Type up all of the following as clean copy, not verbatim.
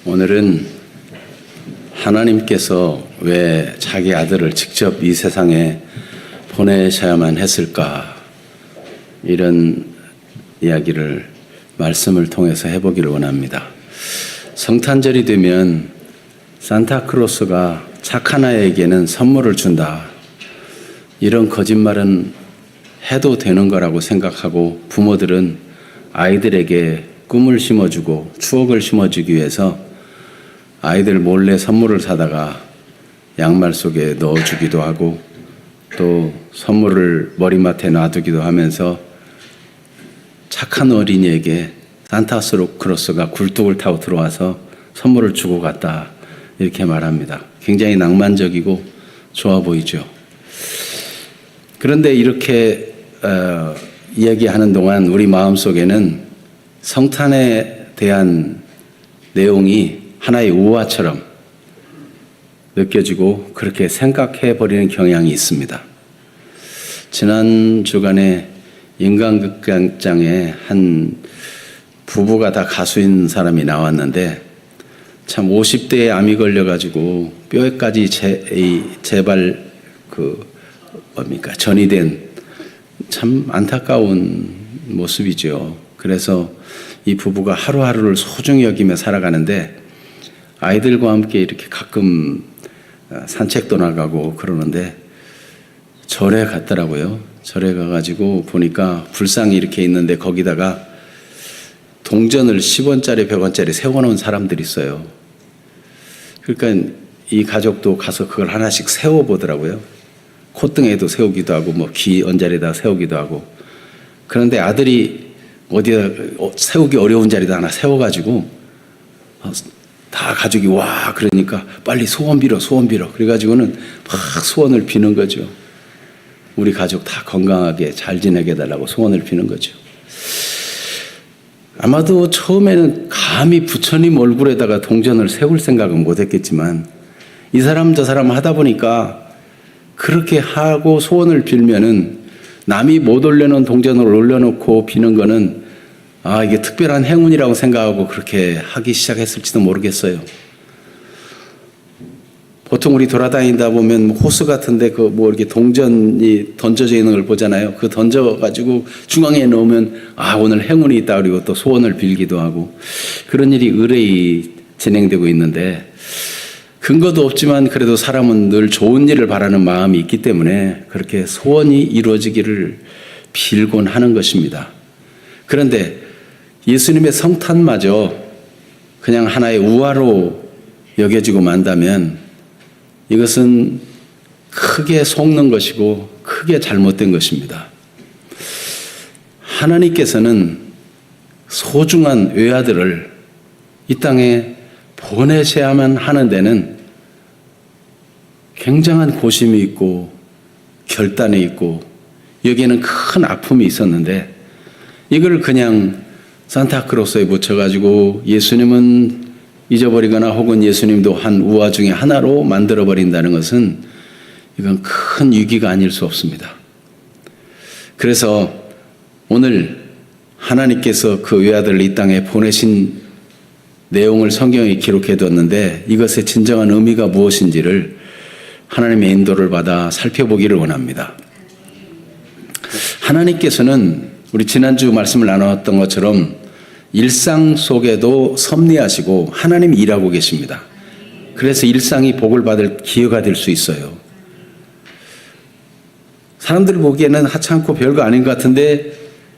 오늘은 하나님께서 왜 자기 아들을 직접 이 세상에 보내셔야만 했을까, 이런 이야기를 말씀을 통해서 해보기를 원합니다. 성탄절이 되면 산타크로스가 착한 아이에게는 선물을 준다, 이런 거짓말은 해도 되는 거라고 생각하고, 부모들은 아이들에게 꿈을 심어주고 추억을 심어주기 위해서 아이들 몰래 선물을 사다가 양말 속에 넣어주기도 하고, 또 선물을 머리맡에 놔두기도 하면서 착한 어린이에게 산타크로스가 굴뚝을 타고 들어와서 선물을 주고 갔다, 이렇게 말합니다. 굉장히 낭만적이고 좋아 보이죠. 그런데 이렇게 이야기하는 동안 우리 마음속에는 성탄에 대한 내용이 하나의 우화처럼 느껴지고 그렇게 생각해 버리는 경향이 있습니다. 지난 주간에 인간극장에 한 부부가 다 가수인 사람이 나왔는데, 참 50대에 암이 걸려가지고 뼈에까지 전이 된 참 안타까운 모습이죠. 그래서 이 부부가 하루하루를 소중히 여기며 살아가는데, 아이들과 함께 이렇게 가끔 산책도 나가고 그러는데 절에 갔더라고요. 절에 가가지고 보니까 불상이 이렇게 있는데 거기다가 동전을 10원짜리 100원짜리 세워놓은 사람들이 있어요. 그러니까 이 가족도 가서 그걸 하나씩 세워보더라고요. 콧등에도 세우기도 하고 뭐 귀 언저리에다 세우기도 하고. 그런데 아들이 어디다 세우기 어려운 자리다 하나 세워가지고 다 가족이 와 그러니까 빨리 소원 빌어 그래가지고는 막 소원을 비는 거죠. 우리 가족 다 건강하게 잘 지내게 해달라고 소원을 비는 거죠. 아마도 처음에는 감히 부처님 얼굴에다가 동전을 세울 생각은 못했겠지만, 이 사람 저 사람 하다 보니까 그렇게 하고 소원을 빌면은 남이 못 올려놓은 동전을 올려놓고 비는 거는 이게 특별한 행운이라고 생각하고 그렇게 하기 시작했을지도 모르겠어요. 보통 우리 돌아다니다 보면 호수 같은데 이렇게 동전이 던져져 있는 걸 보잖아요. 그 던져가지고 중앙에 넣으면 오늘 행운이 있다, 그리고 또 소원을 빌기도 하고, 그런 일이 의뢰이 진행되고 있는데, 근거도 없지만 그래도 사람은 늘 좋은 일을 바라는 마음이 있기 때문에 그렇게 소원이 이루어지기를 빌곤 하는 것입니다. 그런데 예수님의 성탄마저 그냥 하나의 우화로 여겨지고 만다면 이것은 크게 속는 것이고 크게 잘못된 것입니다. 하나님께서는 소중한 외아들을 이 땅에 보내셔야만 하는 데는 굉장한 고심이 있고 결단이 있고 여기에는 큰 아픔이 있었는데, 이걸 그냥 산타크로스에 붙여가지고 예수님은 잊어버리거나 혹은 예수님도 한 우화 중에 하나로 만들어버린다는 것은 이건 큰 위기가 아닐 수 없습니다. 그래서 오늘 하나님께서 그 외아들을 이 땅에 보내신 내용을 성경에 기록해뒀는데, 이것의 진정한 의미가 무엇인지를 하나님의 인도를 받아 살펴보기를 원합니다. 하나님께서는 우리 지난주 말씀을 나눴던 것처럼 일상 속에도 섭리하시고 하나님이 일하고 계십니다. 그래서 일상이 복을 받을 기회가 될 수 있어요. 사람들 보기에는 하찮고 별거 아닌 것 같은데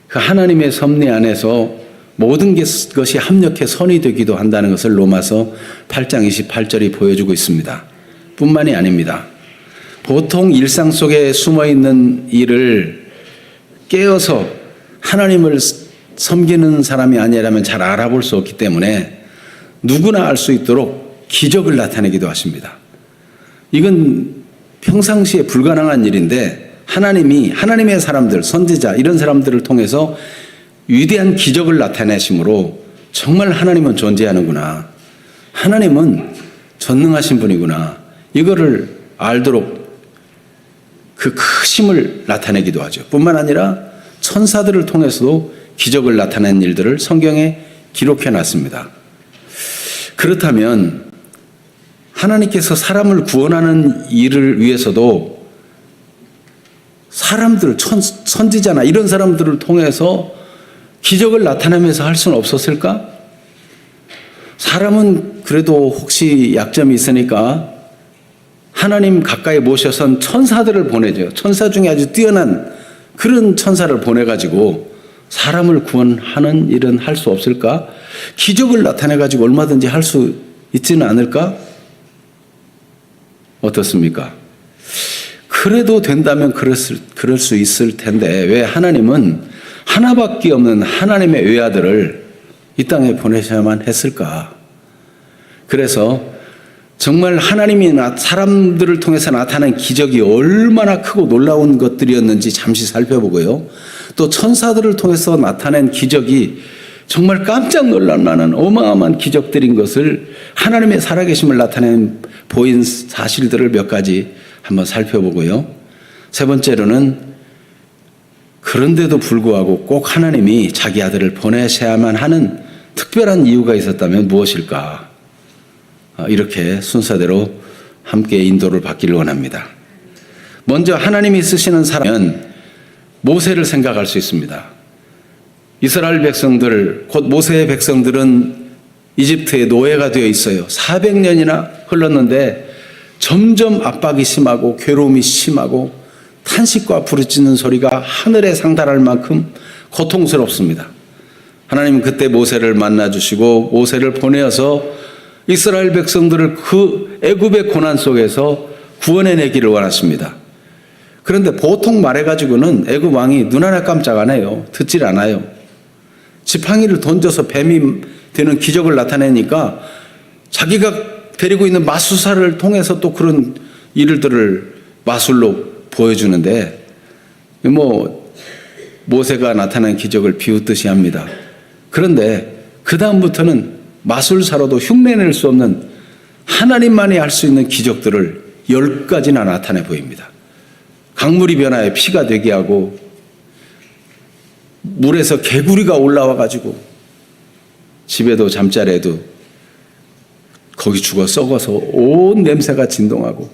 그 하나님의 섭리 안에서 모든 것이 합력해 선이 되기도 한다는 것을 로마서 8장 28절이 보여주고 있습니다. 뿐만이 아닙니다. 보통 일상 속에 숨어있는 일을 깨어서 하나님을 섬기는 사람이 아니라면 잘 알아볼 수 없기 때문에 누구나 알 수 있도록 기적을 나타내기도 하십니다. 이건 평상시에 불가능한 일인데 하나님의 사람들, 선지자 이런 사람들을 통해서 위대한 기적을 나타내심으로 정말 하나님은 존재하는구나, 하나님은 전능하신 분이구나, 이거를 알도록 그 크심을 나타내기도 하죠. 뿐만 아니라 천사들을 통해서도 기적을 나타낸 일들을 성경에 기록해 놨습니다. 그렇다면 하나님께서 사람을 구원하는 일을 위해서도 사람들, 선지자나 이런 사람들을 통해서 기적을 나타내면서 할 수는 없었을까? 사람은 그래도 혹시 약점이 있으니까 하나님 가까이 모셔선 천사들을 보내죠. 천사 중에 아주 뛰어난 그런 천사를 보내가지고 사람을 구원하는 일은 할 수 없을까? 기적을 나타내가지고 얼마든지 할 수 있지는 않을까? 어떻습니까? 그래도 된다면 그럴 수 있을 텐데 왜 하나님은 하나밖에 없는 하나님의 외아들을 이 땅에 보내셔야만 했을까? 그래서 정말 하나님이 사람들을 통해서 나타낸 기적이 얼마나 크고 놀라운 것들이었는지 잠시 살펴보고요. 또 천사들을 통해서 나타낸 기적이 정말 깜짝 놀랄 만한 어마어마한 기적들인 것을 하나님의 살아계심을 나타낸 보인 사실들을 몇 가지 한번 살펴보고요. 세 번째로는 그런데도 불구하고 꼭 하나님이 자기 아들을 보내셔야만 하는 특별한 이유가 있었다면 무엇일까? 이렇게 순서대로 함께 인도를 받기를 원합니다. 먼저 하나님이 쓰시는 사람은 모세를 생각할 수 있습니다. 이스라엘 백성들, 곧 모세의 백성들은 이집트의 노예가 되어 있어요. 400년이나 흘렀는데 점점 압박이 심하고 괴로움이 심하고 탄식과 부르짖는 소리가 하늘에 상달할 만큼 고통스럽습니다. 하나님은 그때 모세를 만나주시고 모세를 보내어서 이스라엘 백성들을 그 애굽의 고난 속에서 구원해내기를 원하십니다. 그런데 보통 말해가지고는 애굽 왕이 눈 하나 깜짝 안 해요. 듣질 않아요. 지팡이를 던져서 뱀이 되는 기적을 나타내니까 자기가 데리고 있는 마술사를 통해서 또 그런 일들을 마술로 보여주는데 모세가 나타낸 기적을 비웃듯이 합니다. 그런데 그 다음부터는 마술사로도 흉내낼 수 없는 하나님만이 할 수 있는 기적들을 10가지나 나타내 보입니다. 강물이 변하여 피가 되게 하고 물에서 개구리가 올라와 가지고 집에도 잠자리에도 거기 죽어 썩어서 온 냄새가 진동하고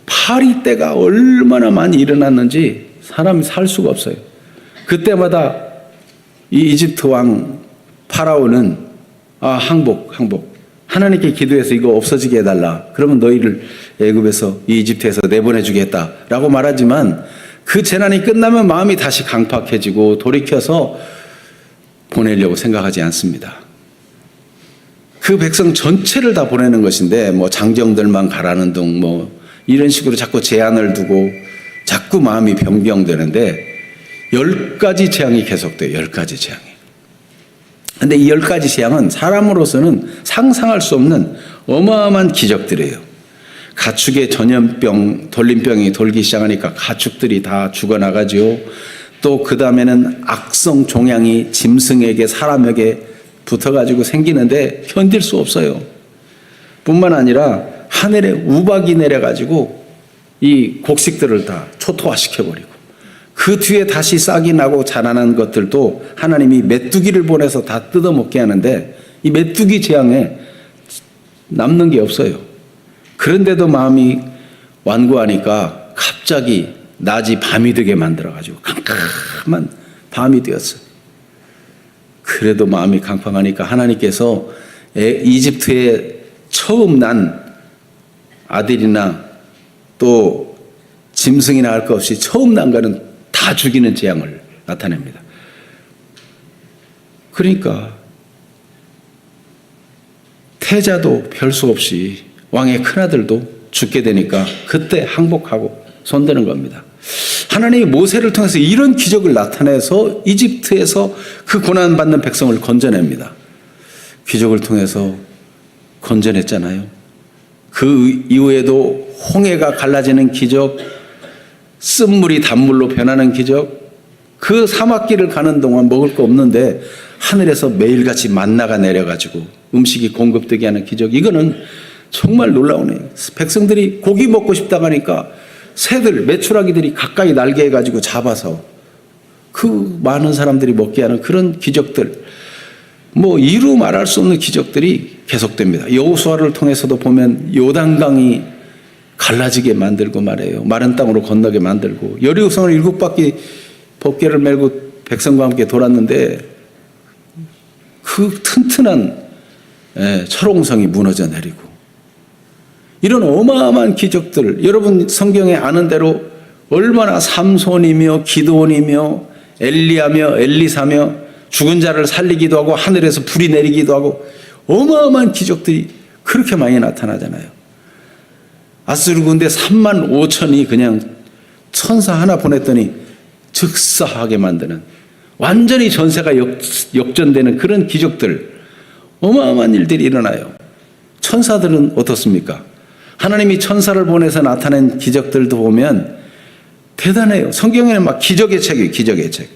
파리떼가 얼마나 많이 일어났는지 사람이 살 수가 없어요. 그때마다 이 이집트 왕 파라오는 항복 하나님께 기도해서 이거 없어지게 해달라. 그러면 너희를 애굽에서 이 이집트에서 내보내주겠다라고 말하지만 그 재난이 끝나면 마음이 다시 강팍해지고 돌이켜서 보내려고 생각하지 않습니다. 그 백성 전체를 다 보내는 것인데 장정들만 가라는 둥 이런 식으로 자꾸 제한을 두고 자꾸 마음이 변경되는데 10가지 재앙이 계속돼요. 10가지 재앙이. 근데 이 10가지 재앙은 사람으로서는 상상할 수 없는 어마어마한 기적들이에요. 가축의 전염병, 돌림병이 돌기 시작하니까 가축들이 다 죽어나가죠. 또 그 다음에는 악성 종양이 짐승에게 사람에게 붙어가지고 생기는데 견딜 수 없어요. 뿐만 아니라 하늘에 우박이 내려가지고 이 곡식들을 다 초토화시켜버리고 그 뒤에 다시 싹이 나고 자라난 것들도 하나님이 메뚜기를 보내서 다 뜯어먹게 하는데 이 메뚜기 재앙에 남는 게 없어요. 그런데도 마음이 완고하니까 갑자기 낮이 밤이 되게 만들어가지고 캄캄한 밤이 되었어요. 그래도 마음이 강팍하니까 하나님께서 이집트에 처음 난 아들이나 또 짐승이나 할 것 없이 처음 난 거는 다 죽이는 재앙을 나타냅니다. 그러니까 태자도 별 수 없이 왕의 큰아들도 죽게 되니까 그때 항복하고 손드는 겁니다. 하나님이 모세를 통해서 이런 기적을 나타내서 이집트에서 그 고난받는 백성을 건져냅니다. 기적을 통해서 건져냈잖아요. 그 이후에도 홍해가 갈라지는 기적, 쓴물이 단물로 변하는 기적, 그 사막길을 가는 동안 먹을 거 없는데 하늘에서 매일같이 만나가 내려가지고 음식이 공급되게 하는 기적, 이거는 정말 놀라우네요. 백성들이 고기 먹고 싶다고 하니까 새들, 메추라기들이 가까이 날개해가지고 잡아서 그 많은 사람들이 먹게 하는 그런 기적들, 이루 말할 수 없는 기적들이 계속됩니다. 여호수아를 통해서도 보면 요단강이 갈라지게 만들고 말해요. 마른 땅으로 건너게 만들고, 여리고성을 7바퀴 법궤를 메고 백성과 함께 돌았는데 그 튼튼한 철옹성이 무너져 내리고, 이런 어마어마한 기적들, 여러분 성경에 아는 대로 얼마나 삼손이며 기드온이며 엘리야며 엘리사며 죽은 자를 살리기도 하고 하늘에서 불이 내리기도 하고 어마어마한 기적들이 그렇게 많이 나타나잖아요. 아수르 군대 35,000이 그냥 천사 하나 보냈더니 즉사하게 만드는, 완전히 전세가 역전되는 그런 기적들, 어마어마한 일들이 일어나요. 천사들은 어떻습니까? 하나님이 천사를 보내서 나타낸 기적들도 보면 대단해요. 성경에는 막 기적의 책이에요. 기적의 책.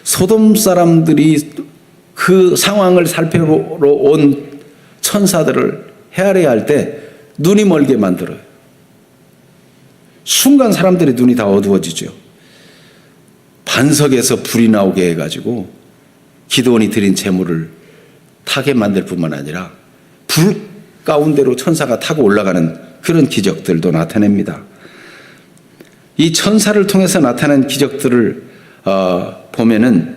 소돔 사람들이 그 상황을 살펴보러 온 천사들을 헤아려야 할 때 눈이 멀게 만들어요. 순간 사람들의 눈이 다 어두워지죠. 반석에서 불이 나오게 해가지고 기드온이 드린 제물을 타게 만들 뿐만 아니라 불 가운데로 천사가 타고 올라가는 그런 기적들도 나타냅니다. 이 천사를 통해서 나타난 기적들을 보면은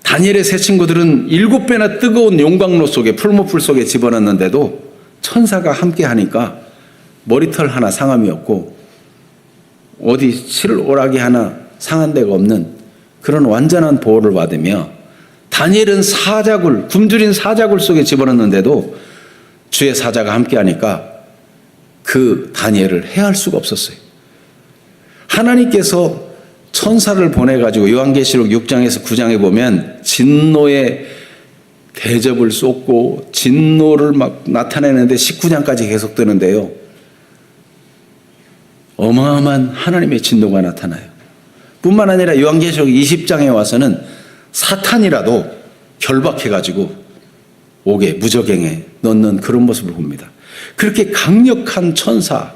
다니엘의 세 친구들은 7배나 뜨거운 용광로 속에, 풀무풀 속에 집어넣는데도 천사가 함께 하니까 머리털 하나 상함이 없고 어디 실오라기 하나 상한 데가 없는 그런 완전한 보호를 받으며, 다니엘은 사자굴, 굶주린 사자굴 속에 집어넣는데도 주의 사자가 함께 하니까 그 다니엘을 해할 수가 없었어요. 하나님께서 천사를 보내가지고 요한계시록 6장에서 9장에 보면 진노의 대접을 쏟고 진노를 막 나타내는데 19장까지 계속되는데요. 어마어마한 하나님의 진노가 나타나요. 뿐만 아니라 요한계시록 20장에 와서는 사탄이라도 결박해가지고 옥에, 무저갱에 넣는 그런 모습을 봅니다. 그렇게 강력한 천사,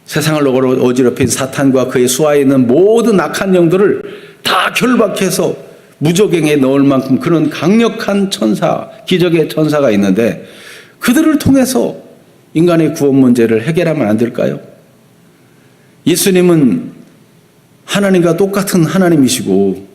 세상을 어지럽힌 사탄과 그의 수하에 있는 모든 악한 영들을 다 결박해서 무저갱에 넣을 만큼 그런 강력한 천사, 기적의 천사가 있는데 그들을 통해서 인간의 구원 문제를 해결하면 안 될까요? 예수님은 하나님과 똑같은 하나님이시고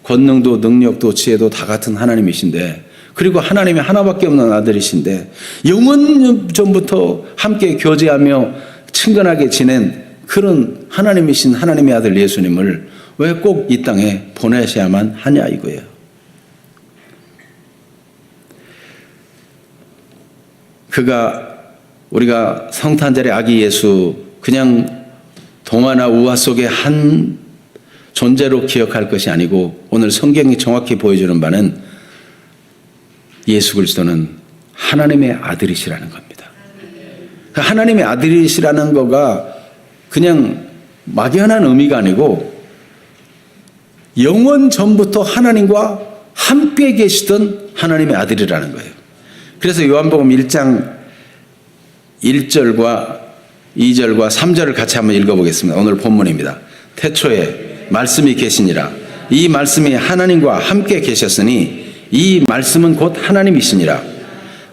권능도 능력도 지혜도 다 같은 하나님이신데, 그리고 하나님이 하나밖에 없는 아들이신데 영원 전부터 함께 교제하며 친근하게 지낸 그런 하나님이신 하나님의 아들 예수님을 왜 꼭 이 땅에 보내셔야만 하냐 이거예요. 우리가 성탄절의 아기 예수 그냥 동화나 우화 속의 한 존재로 기억할 것이 아니고, 오늘 성경이 정확히 보여주는 바는 예수 그리스도는 하나님의 아들이시라는 겁니다. 하나님의 아들이시라는 거가 그냥 막연한 의미가 아니고 영원 전부터 하나님과 함께 계시던 하나님의 아들이라는 거예요. 그래서 요한복음 1장 1절과 2절과 3절을 같이 한번 읽어보겠습니다. 오늘 본문입니다. 태초에 말씀이 계시니라. 이 말씀이 하나님과 함께 계셨으니 이 말씀은 곧 하나님이시니라.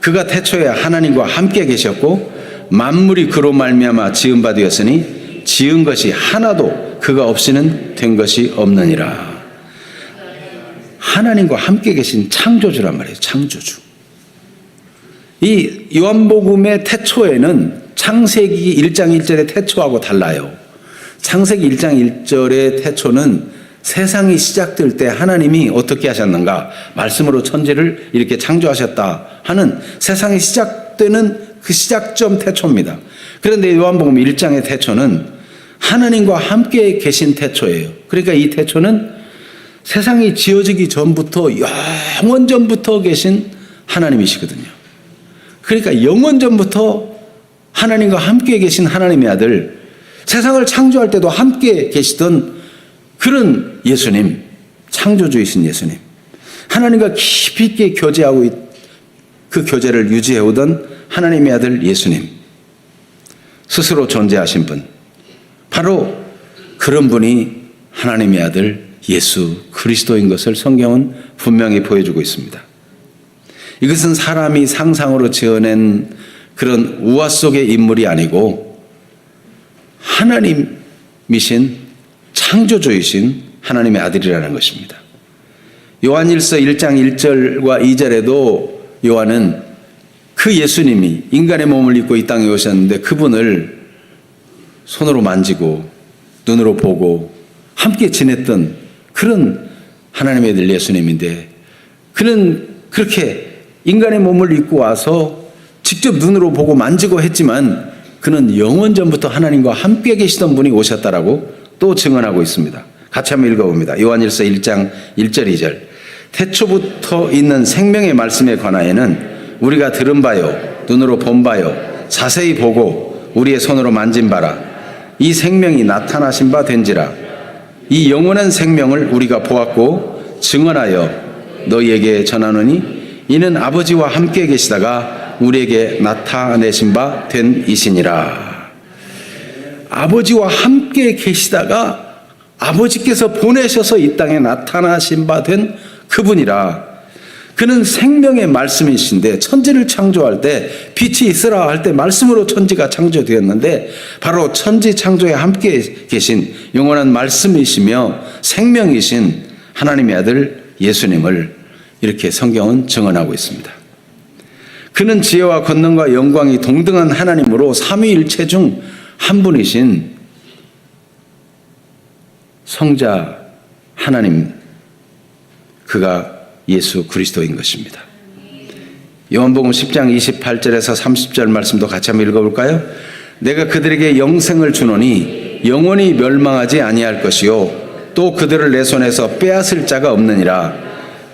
그가 태초에 하나님과 함께 계셨고 만물이 그로 말미암아 지은 바 되었으니 지은 것이 하나도 그가 없이는 된 것이 없느니라. 하나님과 함께 계신 창조주란 말이에요. 창조주. 이 요한복음의 태초에는 창세기 1장 1절의 태초하고 달라요. 창세기 1장 1절의 태초는 세상이 시작될 때 하나님이 어떻게 하셨는가, 말씀으로 천지를 이렇게 창조하셨다 하는 세상이 시작되는 그 시작점 태초입니다. 그런데 요한복음 1장의 태초는 하나님과 함께 계신 태초예요. 그러니까 이 태초는 세상이 지어지기 전부터, 영원 전부터 계신 하나님이시거든요. 그러니까 영원 전부터 하나님과 함께 계신 하나님의 아들, 세상을 창조할 때도 함께 계시던 그런 예수님, 창조주이신 예수님, 하나님과 깊이 있게 교제하고 그 교제를 유지해오던 하나님의 아들 예수님, 스스로 존재하신 분, 바로 그런 분이 하나님의 아들 예수 그리스도인 것을 성경은 분명히 보여주고 있습니다. 이것은 사람이 상상으로 지어낸 그런 우화 속의 인물이 아니고 하나님이신 창조주이신 하나님의 아들이라는 것입니다. 요한일서 1장 1절과 2절에도 요한은 그 예수님이 인간의 몸을 입고 이 땅에 오셨는데 그분을 손으로 만지고 눈으로 보고 함께 지냈던 그런 하나님의 아들 예수님인데, 그는 그렇게 인간의 몸을 입고 와서 직접 눈으로 보고 만지고 했지만 그는 영원 전부터 하나님과 함께 계시던 분이 오셨다라고 또 증언하고 있습니다. 같이 한번 읽어봅니다. 요한일서 1장 1절 2절. 태초부터 있는 생명의 말씀에 관하여는 우리가 들은 바요 눈으로 본 바요 자세히 보고 우리의 손으로 만진 바라. 이 생명이 나타나신 바 된지라. 이 영원한 생명을 우리가 보았고 증언하여 너희에게 전하노니 이는 아버지와 함께 계시다가 우리에게 나타내신 바 된 이시니라. 아버지와 함께 계시다가 아버지께서 보내셔서 이 땅에 나타나신 바 된 그분이라. 그는 생명의 말씀이신데 천지를 창조할 때 빛이 있으라 할 때 말씀으로 천지가 창조되었는데 바로 천지 창조에 함께 계신 영원한 말씀이시며 생명이신 하나님의 아들 예수님을 이렇게 성경은 증언하고 있습니다. 그는 지혜와 권능과 영광이 동등한 하나님으로 삼위일체 중 한 분이신 성자 하나님, 그가 예수 그리스도인 것입니다. 요한복음 10장 28절에서 30절 말씀도 같이 한번 읽어볼까요? 내가 그들에게 영생을 주노니 영원히 멸망하지 아니할 것이요 또 그들을 내 손에서 빼앗을 자가 없느니라.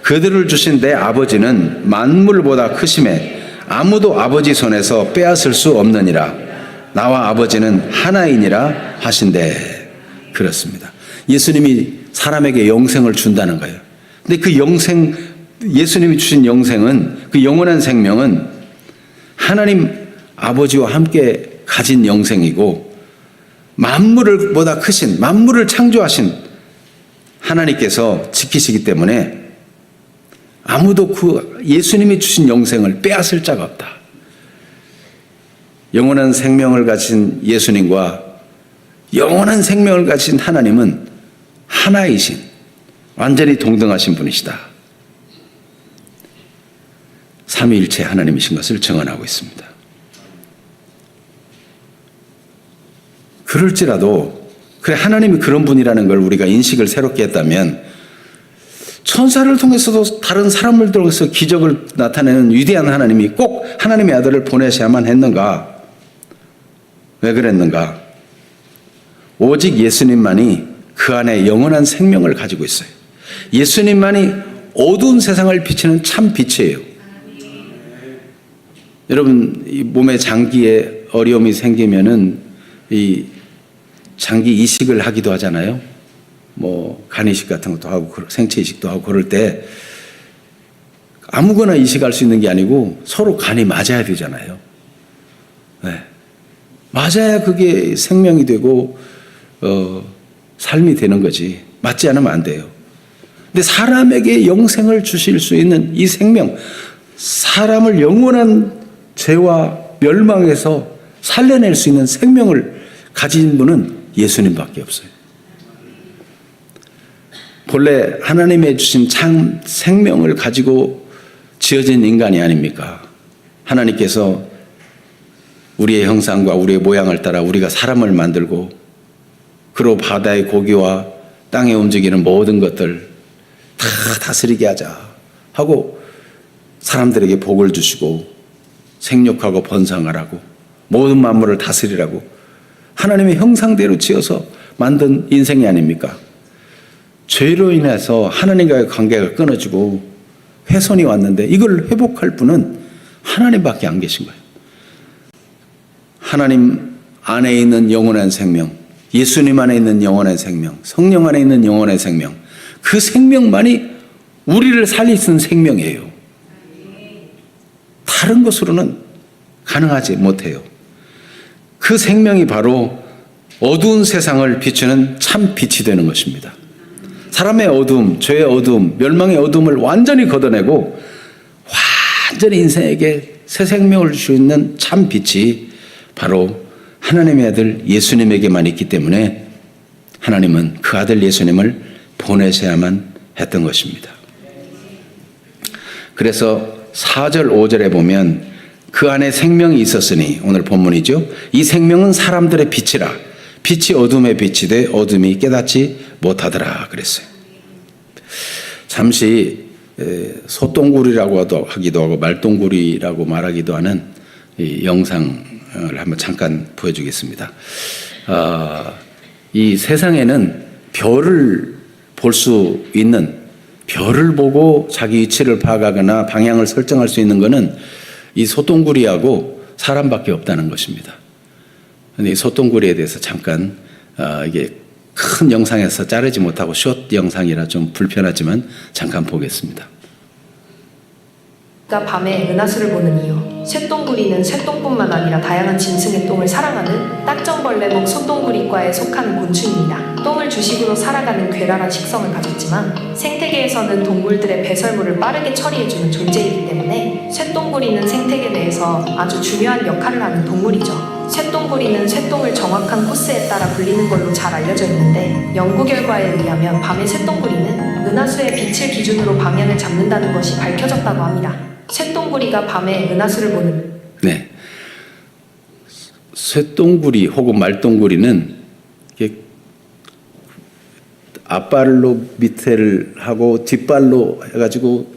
그들을 주신 내 아버지는 만물보다 크심에 아무도 아버지 손에서 빼앗을 수 없느니라. 나와 아버지는 하나이니라 하신대. 그렇습니다. 예수님이 사람에게 영생을 준다는 거예요. 근데 그 영생, 예수님이 주신 영생은, 그 영원한 생명은 하나님 아버지와 함께 가진 영생이고, 만물을 보다 크신, 만물을 창조하신 하나님께서 지키시기 때문에 아무도 그 예수님이 주신 영생을 빼앗을 자가 없다. 영원한 생명을 가진 예수님과 영원한 생명을 가진 하나님은 하나이신, 완전히 동등하신 분이시다. 삼위일체 하나님이신 것을 증언하고 있습니다. 그럴지라도 그래, 하나님이 그런 분이라는 걸 우리가 인식을 새롭게 했다면 천사를 통해서도 다른 사람을 통해서 기적을 나타내는 위대한 하나님이 꼭 하나님의 아들을 보내셔야만 했는가? 왜 그랬는가? 오직 예수님만이 그 안에 영원한 생명을 가지고 있어요. 예수님만이 어두운 세상을 비치는 참 빛이에요. 여러분, 이 몸에 장기에 어려움이 생기면은 이 장기 이식을 하기도 하잖아요. 뭐 간 이식 같은 것도 하고 생체 이식도 하고 그럴 때 아무거나 이식할 수 있는 게 아니고 서로 간이 맞아야 되잖아요. 네. 맞아야 그게 생명이 되고 삶이 되는 거지. 맞지 않으면 안 돼요. 근데 사람에게 영생을 주실 수 있는 이 생명, 사람을 영원한 죄와 멸망에서 살려낼 수 있는 생명을 가진 분은 예수님밖에 없어요. 본래 하나님의 주신 참 생명을 가지고 지어진 인간이 아닙니까? 하나님께서 우리의 형상과 우리의 모양을 따라 우리가 사람을 만들고 그로 바다의 고기와 땅에 움직이는 모든 것들 다 다스리게 하자 하고 사람들에게 복을 주시고 생육하고 번성하라고 모든 만물을 다스리라고 하나님의 형상대로 지어서 만든 인생이 아닙니까? 죄로 인해서 하나님과의 관계가 끊어지고 훼손이 왔는데 이걸 회복할 분은 하나님밖에 안 계신 거예요. 하나님 안에 있는 영원한 생명, 예수님 안에 있는 영원한 생명, 성령 안에 있는 영원한 생명, 그 생명만이 우리를 살릴 수 있는 생명이에요. 다른 것으로는 가능하지 못해요. 그 생명이 바로 어두운 세상을 비추는 참 빛이 되는 것입니다. 사람의 어둠, 죄의 어둠, 멸망의 어둠을 완전히 걷어내고 완전히 인생에게 새 생명을 줄 수 있는 참 빛이 바로 하나님의 아들 예수님에게만 있기 때문에 하나님은 그 아들 예수님을 보내셔야만 했던 것입니다. 그래서 4절 5절에 보면 그 안에 생명이 있었으니, 오늘 본문이죠. 이 생명은 사람들의 빛이라. 빛이 어둠에 빛이 돼 어둠이 깨닫지 못하더라 그랬어요. 잠시 소똥구리라고 하기도 하고 말똥구리라고 말하기도 하는 이 영상을 한번 잠깐 보여주겠습니다. 이 세상에는 별을 볼 수 있는, 별을 보고 자기 위치를 파악하거나 방향을 설정할 수 있는 것은 이 소똥구리하고 사람밖에 없다는 것입니다. 근데 이 소똥구리에 대해서 잠깐 이게 큰 영상에서 자르지 못하고 숏 영상이라 좀 불편하지만 잠깐 보겠습니다. 밤에 은하수를 보는 이유. 쇠똥구리는 쇠똥뿐만 아니라 다양한 짐승의 똥을 사랑하는 딱정벌레목 소똥구리과에 속하는 곤충입니다. 똥을 주식으로 살아가는 괴랄한 식성을 가졌지만 생태계에서는 동물들의 배설물을 빠르게 처리해주는 존재이기 때문에 쇠똥구리는 생태계 내에서 아주 중요한 역할을 하는 동물이죠. 쇠똥구리는 쇠똥을 정확한 코스에 따라 굴리는 걸로 잘 알려져 있는데, 연구 결과에 의하면 밤의 쇠똥구리는 은하수의 빛을 기준으로 방향을 잡는다는 것이 밝혀졌다고 합니다. 쇠똥구리가 밤에 은하수를 보는. 네, 쇠똥구리 혹은 말똥구리는 이게 앞발로 밑에를 하고 뒷발로 해가지고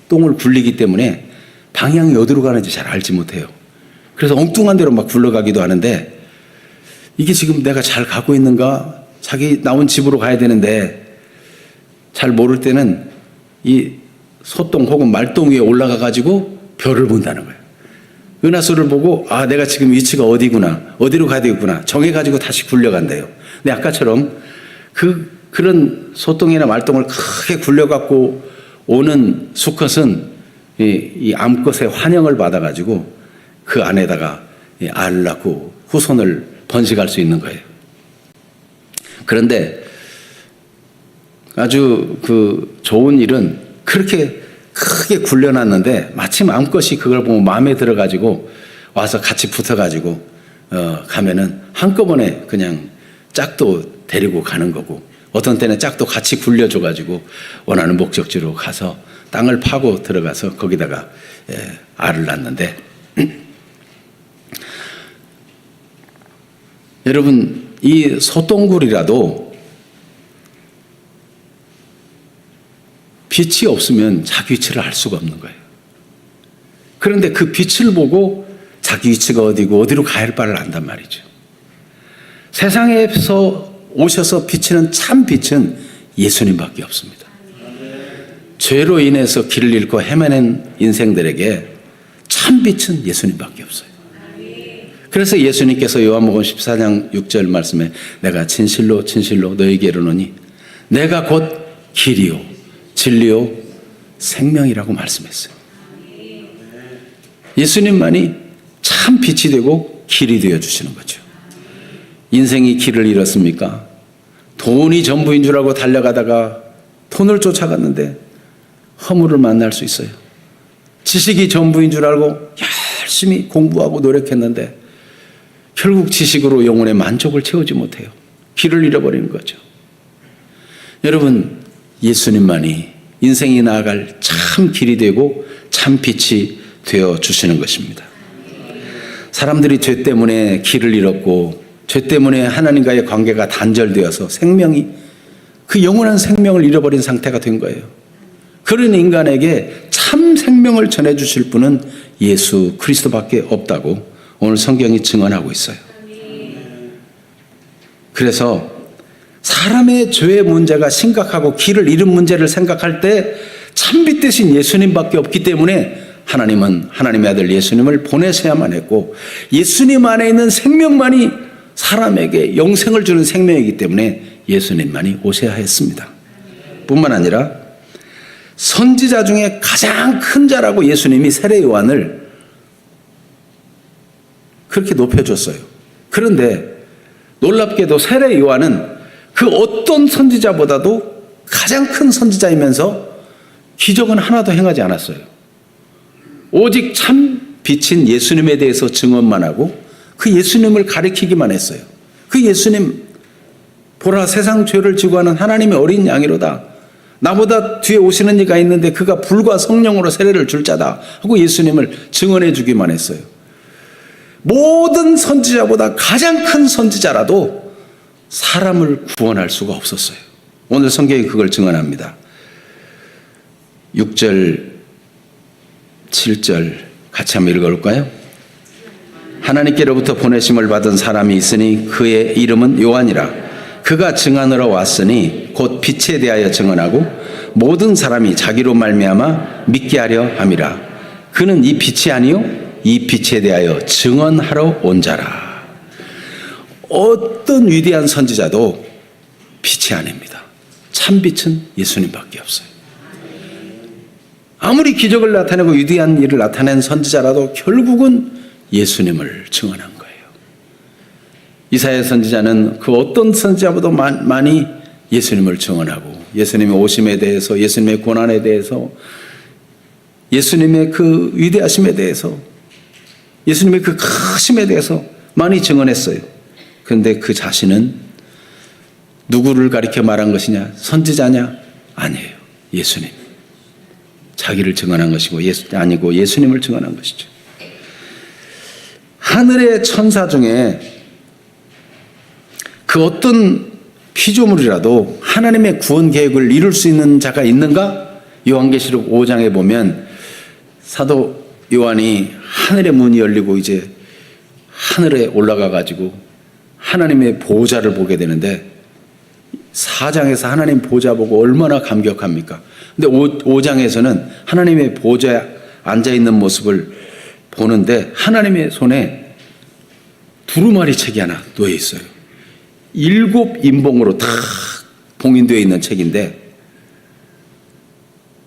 똥을 굴리기 때문에 방향이 어디로 가는지 잘 알지 못해요. 그래서 엉뚱한 데로 막 굴러가기도 하는데, 이게 지금 내가 잘 가고 있는가, 자기 나온 집으로 가야 되는데 잘 모를 때는 이 소똥 혹은 말똥 위에 올라가 가지고 별을 본다는 거예요. 은하수를 보고 내가 지금 위치가 어디구나, 어디로 가야 되겠구나 정해 가지고 다시 굴려간대요. 근데 아까처럼 그런 소똥이나 말똥을 크게 굴려 갖고 오는 수컷은 이 암컷의 환영을 받아 가지고 그 안에다가 알을 낳고 후손을 번식할 수 있는 거예요. 그런데 아주 좋은 일은 그렇게 크게 굴려놨는데 마침 암컷이 그걸 보면 마음에 들어가지고 와서 같이 붙어가지고 가면은 한꺼번에 그냥 짝도 데리고 가는 거고, 어떤 때는 짝도 같이 굴려줘가지고 원하는 목적지로 가서 땅을 파고 들어가서 거기다가 알을 낳는데 여러분, 이 소똥구리라도 빛이 없으면 자기 위치를 알 수가 없는 거예요. 그런데 그 빛을 보고 자기 위치가 어디고 어디로 가야 할 바를 안단 말이죠. 세상에서 오셔서 비치는 참 빛은 예수님밖에 없습니다. 죄로 인해서 길을 잃고 헤매는 인생들에게 참 빛은 예수님밖에 없어요. 그래서 예수님께서 요한복음 14장 6절 말씀에 내가 진실로 진실로 너희에게 이르노니 내가 곧 길이요 진리요 생명이라고 말씀했어요. 예수님만이 참 빛이 되고 길이 되어주시는 거죠. 인생이 길을 잃었습니까? 돈이 전부인 줄 알고 달려가다가 돈을 쫓아갔는데 허물을 만날 수 있어요. 지식이 전부인 줄 알고 열심히 공부하고 노력했는데 결국 지식으로 영혼의 만족을 채우지 못해요. 길을 잃어버리는 거죠. 여러분, 예수님만이 인생이 나아갈 참 길이 되고 참 빛이 되어주시는 것입니다. 사람들이 죄 때문에 길을 잃었고 죄 때문에 하나님과의 관계가 단절되어서 생명이, 그 영원한 생명을 잃어버린 상태가 된 거예요. 그런 인간에게 참 생명을 전해주실 분은 예수 그리스도밖에 없다고 오늘 성경이 증언하고 있어요. 그래서 사람의 죄의 문제가 심각하고 길을 잃은 문제를 생각할 때 참빛 대신 예수님밖에 없기 때문에 하나님은 하나님의 아들 예수님을 보내셔야만 했고, 예수님 안에 있는 생명만이 사람에게 영생을 주는 생명이기 때문에 예수님만이 오셔야 했습니다. 뿐만 아니라 선지자 중에 가장 큰 자라고 예수님이 세례 요한을 그렇게 높여줬어요. 그런데 놀랍게도 세례 요한은 그 어떤 선지자보다도 가장 큰 선지자이면서 기적은 하나도 행하지 않았어요. 오직 참 빛인 예수님에 대해서 증언만 하고 그 예수님을 가리키기만 했어요. 그 예수님, 보라 세상 죄를 지고 하는 하나님의 어린 양이로다. 나보다 뒤에 오시는 이가 있는데 그가 불과 성령으로 세례를 줄 자다 하고 예수님을 증언해 주기만 했어요. 모든 선지자보다 가장 큰 선지자라도 사람을 구원할 수가 없었어요. 오늘 성경이 그걸 증언합니다. 6절, 7절 같이 한번 읽어볼까요? 하나님께로부터 보내심을 받은 사람이 있으니 그의 이름은 요한이라. 그가 증언하러 왔으니 곧 빛에 대하여 증언하고 모든 사람이 자기로 말미암아 믿게 하려 함이라. 그는 이 빛이 아니요 이 빛에 대하여 증언하러 온 자라. 어떤 위대한 선지자도 빛이 아닙니다. 참 빛은 예수님밖에 없어요. 아무리 기적을 나타내고 위대한 일을 나타낸 선지자라도 결국은 예수님을 증언한 거예요. 이사야 선지자는 그 어떤 선지자보다 많이 예수님을 증언하고 예수님의 오심에 대해서, 예수님의 고난에 대해서, 예수님의 그 위대하심에 대해서, 예수님의 그 크심에 대해서 많이 증언했어요. 그런데 그 자신은 누구를 가리켜 말한 것이냐? 선지자냐? 아니에요. 예수님. 자기를 증언한 것이고 아니고 예수님을 증언한 것이죠. 하늘의 천사 중에 그 어떤 피조물이라도 하나님의 구원 계획을 이룰 수 있는 자가 있는가? 요한계시록 5장에 보면 사도 요한이 하늘의 문이 열리고 이제 하늘에 올라가 가지고 하나님의 보좌를 보게 되는데 4장에서 하나님 보좌 보고 얼마나 감격합니까? 근데 5장에서는 하나님의 보좌에 앉아있는 모습을 보는데 하나님의 손에 두루마리 책이 하나 놓여 있어요. 7 인봉으로 다 봉인되어 있는 책인데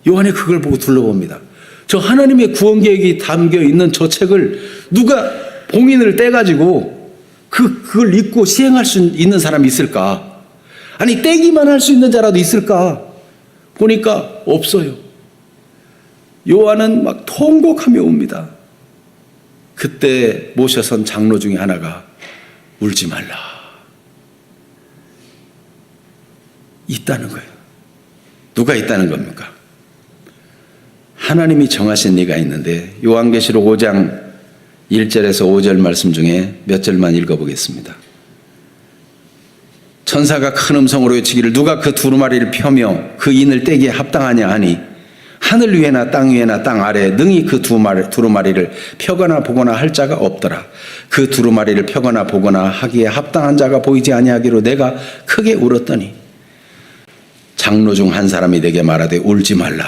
요한이 그걸 보고 둘러봅니다. 저 하나님의 구원 계획이 담겨 있는 저 책을 누가 봉인을 떼가지고 그걸 읽고 시행할 수 있는 사람이 있을까? 아니 떼기만 할 수 있는 자라도 있을까? 보니까 없어요. 요한은 막 통곡하며 옵니다. 그때 모셔선 장로 중에 하나가 울지 말라. 있다는 거예요. 누가 있다는 겁니까? 하나님이 정하신 네가 있는데 요한계시록 5장 1절에서 5절 말씀 중에 몇 절만 읽어보겠습니다. 천사가 큰 음성으로 외치기를 누가 그 두루마리를 펴며 그 인을 떼기에 합당하냐 하니 하늘 위에나 땅 위에나 땅 아래에 능히 그 두루마리를 펴거나 보거나 할 자가 없더라. 그 두루마리를 펴거나 보거나 하기에 합당한 자가 보이지 아니하기로 내가 크게 울었더니 장로 중 한 사람이 내게 말하되 울지 말라.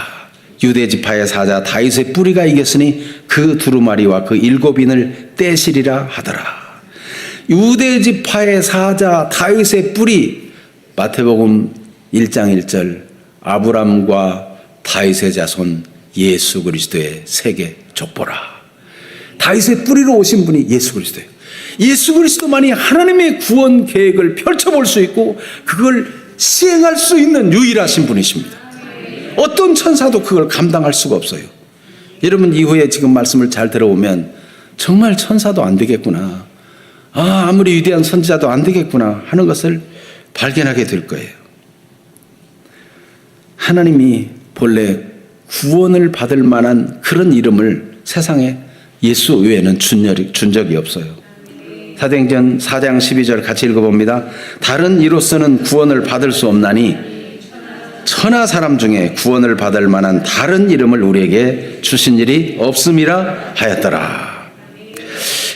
유대 지파의 사자 다윗의 뿌리가 이겼으니 그 두루마리와 그 7인을 떼시리라 하더라. 유대 지파의 사자 다윗의 뿌리, 마태복음 1장 1절 아브람과 다윗의 자손 예수 그리스도의 세계 족보라. 다윗의 뿌리로 오신 분이 예수 그리스도예요. 예수 그리스도만이 하나님의 구원 계획을 펼쳐볼 수 있고 그걸 시행할 수 있는 유일하신 분이십니다. 어떤 천사도 그걸 감당할 수가 없어요. 여러분 이후에 지금 말씀을 잘 들어보면 정말 천사도 안 되겠구나. 아무리 위대한 선지자도 안 되겠구나 하는 것을 발견하게 될 거예요. 하나님이 본래 구원을 받을 만한 그런 이름을 세상에 예수 외에는 준 적이 없어요. 사도행전 4장 12절 같이 읽어봅니다. 다른 이로서는 구원을 받을 수 없나니 천하 사람 중에 구원을 받을 만한 다른 이름을 우리에게 주신 일이 없음이라 하였더라.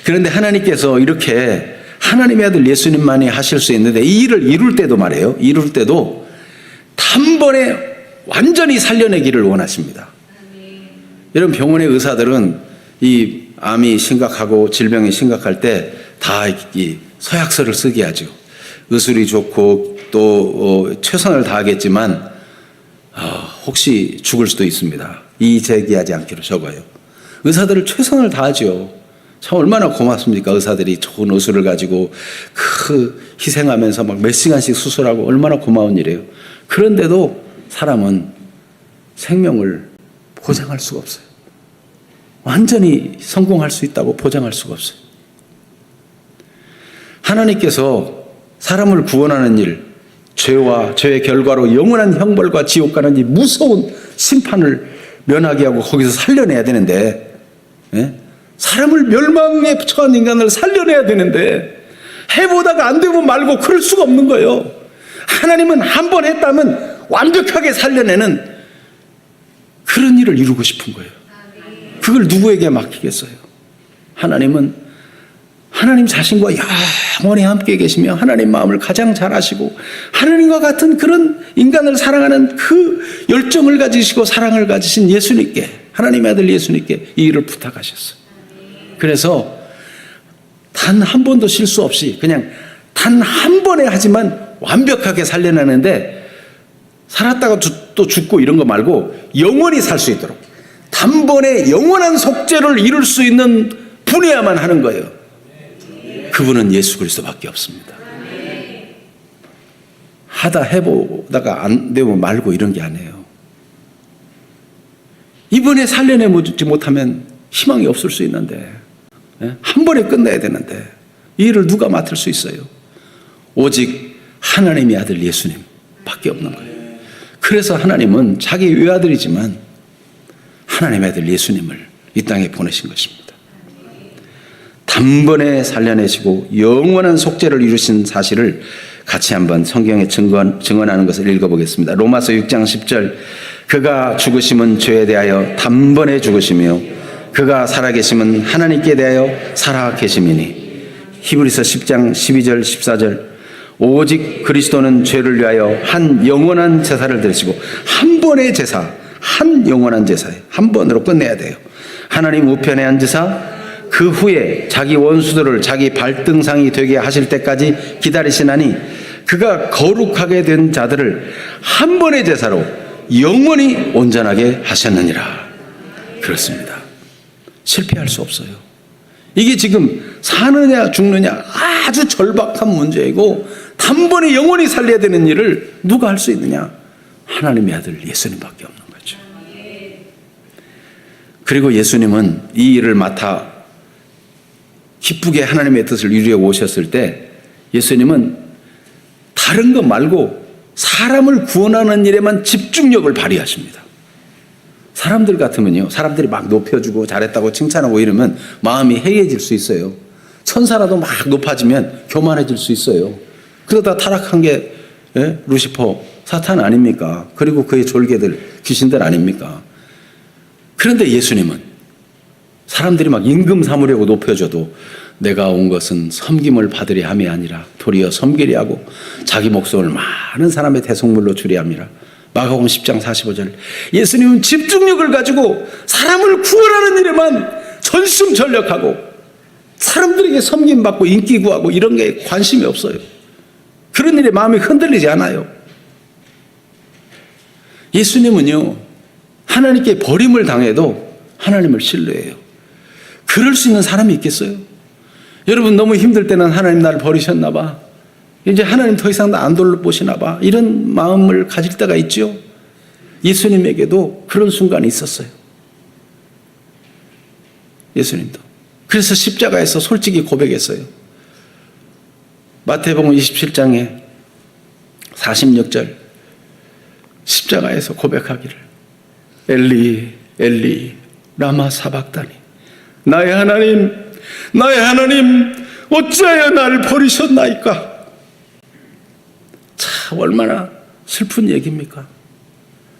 그런데 하나님께서 이렇게 하나님의 아들 예수님만이 하실 수 있는데 이 일을 이룰 때도 말이에요. 이룰 때도 단번에 완전히 살려내기를 원하십니다. 여러분 병원의 의사들은 이 암이 심각하고 질병이 심각할 때 다 이 서약서를 쓰게 하죠. 의술이 좋고 또 최선을 다하겠지만 혹시 죽을 수도 있습니다. 이의 제기하지 않기로 적어요. 의사들을 최선을 다하죠. 참 얼마나 고맙습니까? 의사들이 좋은 의술을 가지고 그 희생하면서 막 몇 시간씩 수술하고 얼마나 고마운 일이에요. 그런데도 사람은 생명을 보장할 수가 없어요. 완전히 성공할 수 있다고 보장할 수가 없어요. 하나님께서 사람을 구원하는 일, 죄와 죄의 결과로 영원한 형벌과 지옥 가는 이 무서운 심판을 면하게 하고 거기서 살려내야 되는데, 사람을 멸망에 처한 인간을 살려내야 되는데 해보다가 안 되면 말고 그럴 수가 없는 거예요. 하나님은 한 번 했다면 완벽하게 살려내는 그런 일을 이루고 싶은 거예요. 그걸 누구에게 맡기겠어요? 하나님은 하나님 자신과 영원히 함께 계시며 하나님 마음을 가장 잘 아시고 하나님과 같은 그런 인간을 사랑하는 그 열정을 가지시고 사랑을 가지신 예수님께, 하나님의 아들 예수님께 이 일을 부탁하셨어요. 그래서 단 한 번도 실수 없이 그냥 단 한 번에 하지만 완벽하게 살려내는데, 살았다가 또 죽고 이런 거 말고 영원히 살 수 있도록 단번에 영원한 속죄를 이룰 수 있는 분이야만 하는 거예요. 그분은 예수 그리스도밖에 없습니다. 하다 해보다가 안 되면 말고 이런 게 아니에요. 이번에 살려내지 못하면 희망이 없을 수 있는데, 한 번에 끝내야 되는데 이 일을 누가 맡을 수 있어요? 오직 하나님의 아들 예수님 밖에 없는 거예요. 그래서 하나님은 자기 외아들이지만 하나님의 아들 예수님을 이 땅에 보내신 것입니다. 단번에 살려내시고 영원한 속죄를 이루신 사실을 같이 한번 성경에 증언하는 것을 읽어보겠습니다. 로마서 6장 10절, 그가 죽으심은 죄에 대하여 단번에 죽으시며 그가 살아계심은 하나님께 대하여 살아계심이니. 히브리서 10장 12절 14절, 오직 그리스도는 죄를 위하여 한 영원한 제사를 드리시고, 한 번의 제사, 한 영원한 제사에 한 번으로 끝내야 돼요. 하나님 우편에 앉으사 그 후에 자기 원수들을 자기 발등상이 되게 하실 때까지 기다리시나니 그가 거룩하게 된 자들을 한 번의 제사로 영원히 온전하게 하셨느니라. 그렇습니다. 실패할 수 없어요. 이게 지금 사느냐 죽느냐 아주 절박한 문제이고, 단번에 영원히 살려야 되는 일을 누가 할 수 있느냐? 하나님의 아들 예수님밖에 없는 거죠. 그리고 예수님은 이 일을 맡아 기쁘게 하나님의 뜻을 이루어 오셨을 때, 예수님은 다른 것 말고 사람을 구원하는 일에만 집중력을 발휘하십니다. 사람들 같으면요, 사람들이 막 높여주고 잘했다고 칭찬하고 이러면 마음이 해이해질 수 있어요. 천사라도 막 높아지면 교만해질 수 있어요. 그러다 타락한 게 루시퍼, 사탄 아닙니까? 그리고 그의 졸개들, 귀신들 아닙니까? 그런데 예수님은 사람들이 막 임금 삼으려고 높여줘도 내가 온 것은 섬김을 받으려 함이 아니라 도리어 섬기려 하고 자기 목숨을 많은 사람의 대속물로 주려 함이라. 마가복음 10장 45절. 예수님은 집중력을 가지고 사람을 구원하는 일에만 전심전력하고 사람들에게 섬김받고 인기 구하고 이런 게 관심이 없어요. 그런 일에 마음이 흔들리지 않아요. 예수님은요, 하나님께 버림을 당해도 하나님을 신뢰해요. 그럴 수 있는 사람이 있겠어요? 여러분, 너무 힘들 때는 하나님 나를 버리셨나 봐, 이제 하나님 더 이상 나 안 돌보시나 봐, 이런 마음을 가질 때가 있죠. 예수님에게도 그런 순간이 있었어요. 예수님도. 그래서 십자가에서 솔직히 고백했어요. 마태복음 27장에 46절, 십자가에서 고백하기를 엘리 엘리 라마 사박다니, 나의 하나님 나의 하나님 어찌하여 나를 버리셨나이까. 참 얼마나 슬픈 얘기입니까?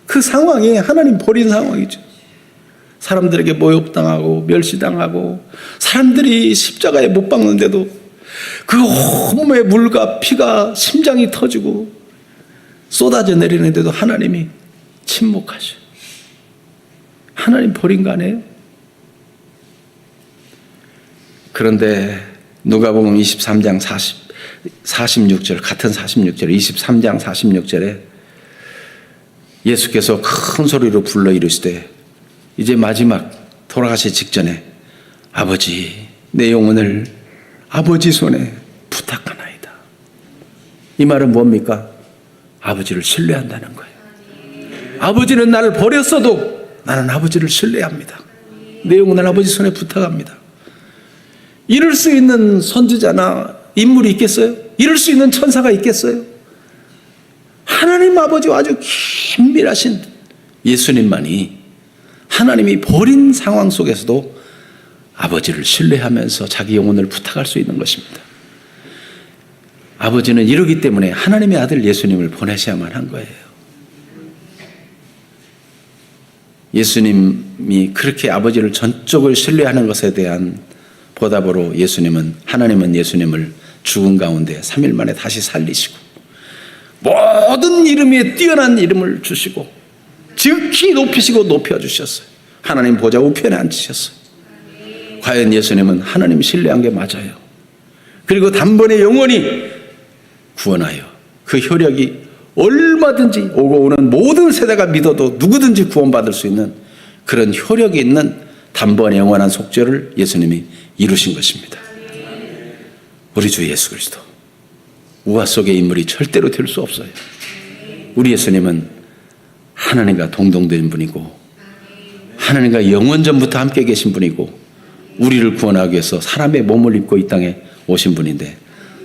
그 상황이 하나님 버린 상황이죠. 사람들에게 모욕당하고 멸시당하고 사람들이 십자가에 못 박는데도 그 온몸에 물과 피가 심장이 터지고 쏟아져 내리는데도 하나님이 침묵하셔. 하나님 버린 거 아니에요? 그런데 누가복음 23장 46절, 같은 46절, 23장 46절에 예수께서 큰 소리로 불러 이르시되 이제 마지막 돌아가시 직전에 아버지 내 영혼을 아버지 손에 부탁하나이다. 이 말은 뭡니까? 아버지를 신뢰한다는 거예요. 아버지는 나를 버렸어도 나는 아버지를 신뢰합니다. 내 영혼을 아버지 손에 부탁합니다. 이럴 수 있는 선지자나 인물이 있겠어요? 이럴 수 있는 천사가 있겠어요? 하나님 아버지와 아주 긴밀하신 예수님만이 하나님이 버린 상황 속에서도 아버지를 신뢰하면서 자기 영혼을 부탁할 수 있는 것입니다. 아버지는 이러기 때문에 하나님의 아들 예수님을 보내셔야만 한 거예요. 예수님이 그렇게 아버지를 전적을 신뢰하는 것에 대한 보답으로 하나님은 예수님을 죽은 가운데 3일 만에 다시 살리시고 모든 이름 위에 뛰어난 이름을 주시고 지극히 높이시고 높여주셨어요. 하나님 보좌 우편에 앉히셨어요. 과연 예수님은 하나님 신뢰한 게 맞아요. 그리고 단번에 영원히 구원하여 그 효력이 얼마든지 오고 오는 모든 세대가 믿어도 누구든지 구원받을 수 있는 그런 효력이 있는 단번에 영원한 속죄를 예수님이 이루신 것입니다. 우리 주 예수 그리스도 우화 속의 인물이 절대로 될 수 없어요. 우리 예수님은 하나님과 동등된 분이고 하나님과 영원전부터 함께 계신 분이고 우리를 구원하기 위해서 사람의 몸을 입고 이 땅에 오신 분인데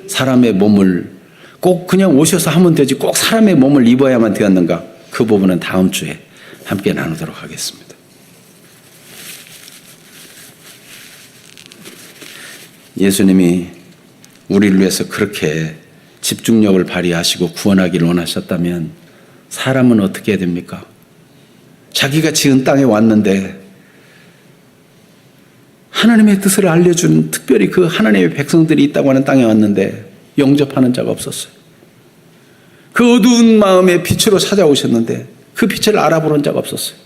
사람의 몸을 꼭 그냥 오셔서 하면 되지 꼭 사람의 몸을 입어야만 되었는가? 그 부분은 다음 주에 함께 나누도록 하겠습니다. 예수님이 우리를 위해서 그렇게 집중력을 발휘하시고 구원하기를 원하셨다면 사람은 어떻게 해야 됩니까? 자기가 지은 땅에 왔는데 하나님의 뜻을 알려준 특별히 그 하나님의 백성들이 있다고 하는 땅에 왔는데 영접하는 자가 없었어요. 그 어두운 마음의 빛으로 찾아오셨는데 그 빛을 알아보는 자가 없었어요.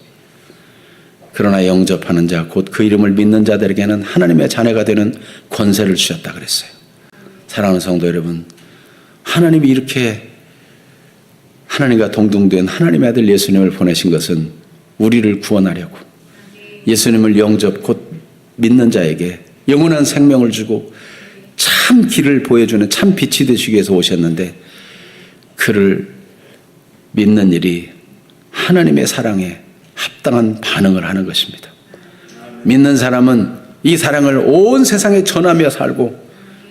그러나 영접하는 자, 곧 그 이름을 믿는 자들에게는 하나님의 자녀가 되는 권세를 주셨다 그랬어요. 사랑하는 성도 여러분, 하나님이 이렇게 하나님과 동등된 하나님의 아들 예수님을 보내신 것은 우리를 구원하려고 예수님을 영접, 곧 믿는 자에게 영원한 생명을 주고 참 길을 보여주는 참 빛이 되시기 위해서 오셨는데 그를 믿는 일이 하나님의 사랑에 합당한 반응을 하는 것입니다. 믿는 사람은 이 사랑을 온 세상에 전하며 살고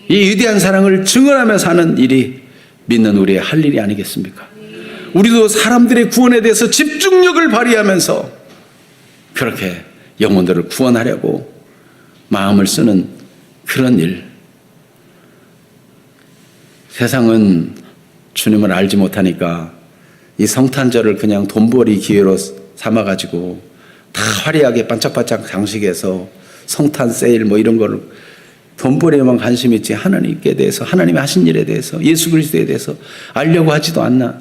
이 위대한 사랑을 증언하며 사는 일이 믿는 우리의 할 일이 아니겠습니까? 우리도 사람들의 구원에 대해서 집중력을 발휘하면서 그렇게 영혼들을 구원하려고 마음을 쓰는 그런 일. 세상은 주님을 알지 못하니까 이 성탄절을 그냥 돈벌이 기회로 삼아가지고 다 화려하게 반짝반짝 장식해서 성탄 세일 뭐 이런 거를 돈벌이에만 관심 있지 하나님께 대해서 하나님이 하신 일에 대해서 예수 그리스도에 대해서 알려고 하지도 않나.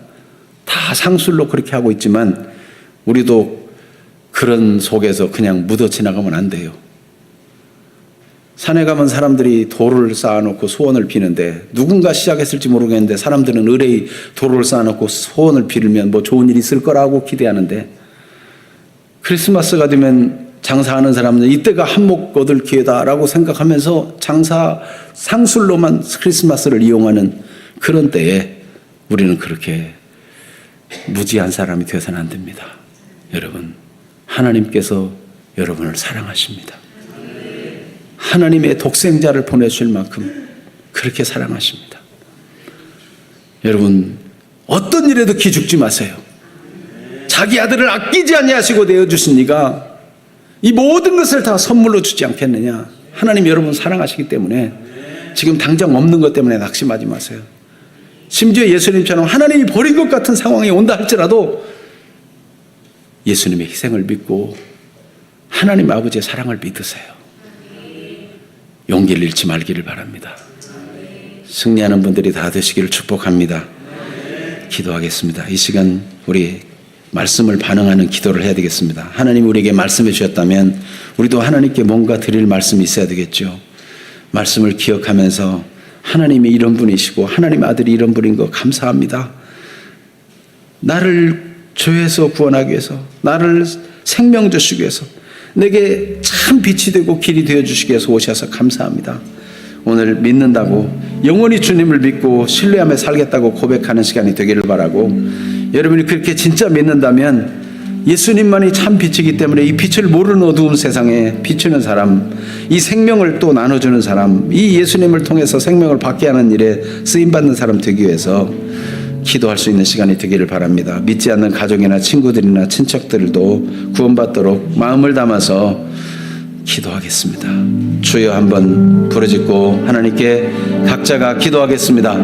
다 상술로 그렇게 하고 있지만 우리도 그런 속에서 그냥 묻어 지나가면 안 돼요. 산에 가면 사람들이 돌을 쌓아놓고 소원을 비는데 누군가 시작했을지 모르겠는데 사람들은 의뢰의 돌을 쌓아놓고 소원을 빌면 뭐 좋은 일이 있을 거라고 기대하는데 크리스마스가 되면 장사하는 사람은 이때가 한몫 얻을 기회다라고 생각하면서 장사 상술로만 크리스마스를 이용하는 그런 때에 우리는 그렇게 무지한 사람이 되어서는 안 됩니다. 여러분, 하나님께서 여러분을 사랑하십니다. 하나님의 독생자를 보내실 만큼 그렇게 사랑하십니다. 여러분, 어떤 일에도 기죽지 마세요. 자기 아들을 아끼지 아니하시고 내어주신 이가 이 모든 것을 다 선물로 주지 않겠느냐. 하나님 여러분 사랑하시기 때문에 지금 당장 없는 것 때문에 낙심하지 마세요. 심지어 예수님처럼 하나님이 버린 것 같은 상황이 온다 할지라도 예수님의 희생을 믿고 하나님 아버지의 사랑을 믿으세요. 용기를 잃지 말기를 바랍니다. 승리하는 분들이 다 되시기를 축복합니다. 기도하겠습니다. 이 시간 우리 말씀을 반응하는 기도를 해야 되겠습니다. 하나님 우리에게 말씀해 주셨다면 우리도 하나님께 뭔가 드릴 말씀이 있어야 되겠죠. 말씀을 기억하면서 하나님이 이런 분이시고 하나님의 아들이 이런 분인 거 감사합니다. 나를 죄에서 구원하기 위해서, 나를 생명 주시기 위해서, 내게 참 빛이 되고 길이 되어주시기 위해서 오셔서 감사합니다. 오늘 믿는다고 영원히 주님을 믿고 신뢰하며 살겠다고 고백하는 시간이 되기를 바라고, 여러분이 그렇게 진짜 믿는다면 예수님만이 참 빛이기 때문에 이 빛을 모르는 어두운 세상에 비추는 사람, 이 생명을 또 나눠주는 사람, 이 예수님을 통해서 생명을 받게 하는 일에 쓰임받는 사람 되기 위해서 기도할 수 있는 시간이 되기를 바랍니다. 믿지 않는 가족이나 친구들이나 친척들도 구원받도록 마음을 담아서 기도하겠습니다. 주여 한번 부르짖고 하나님께 각자가 기도하겠습니다.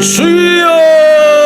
주여!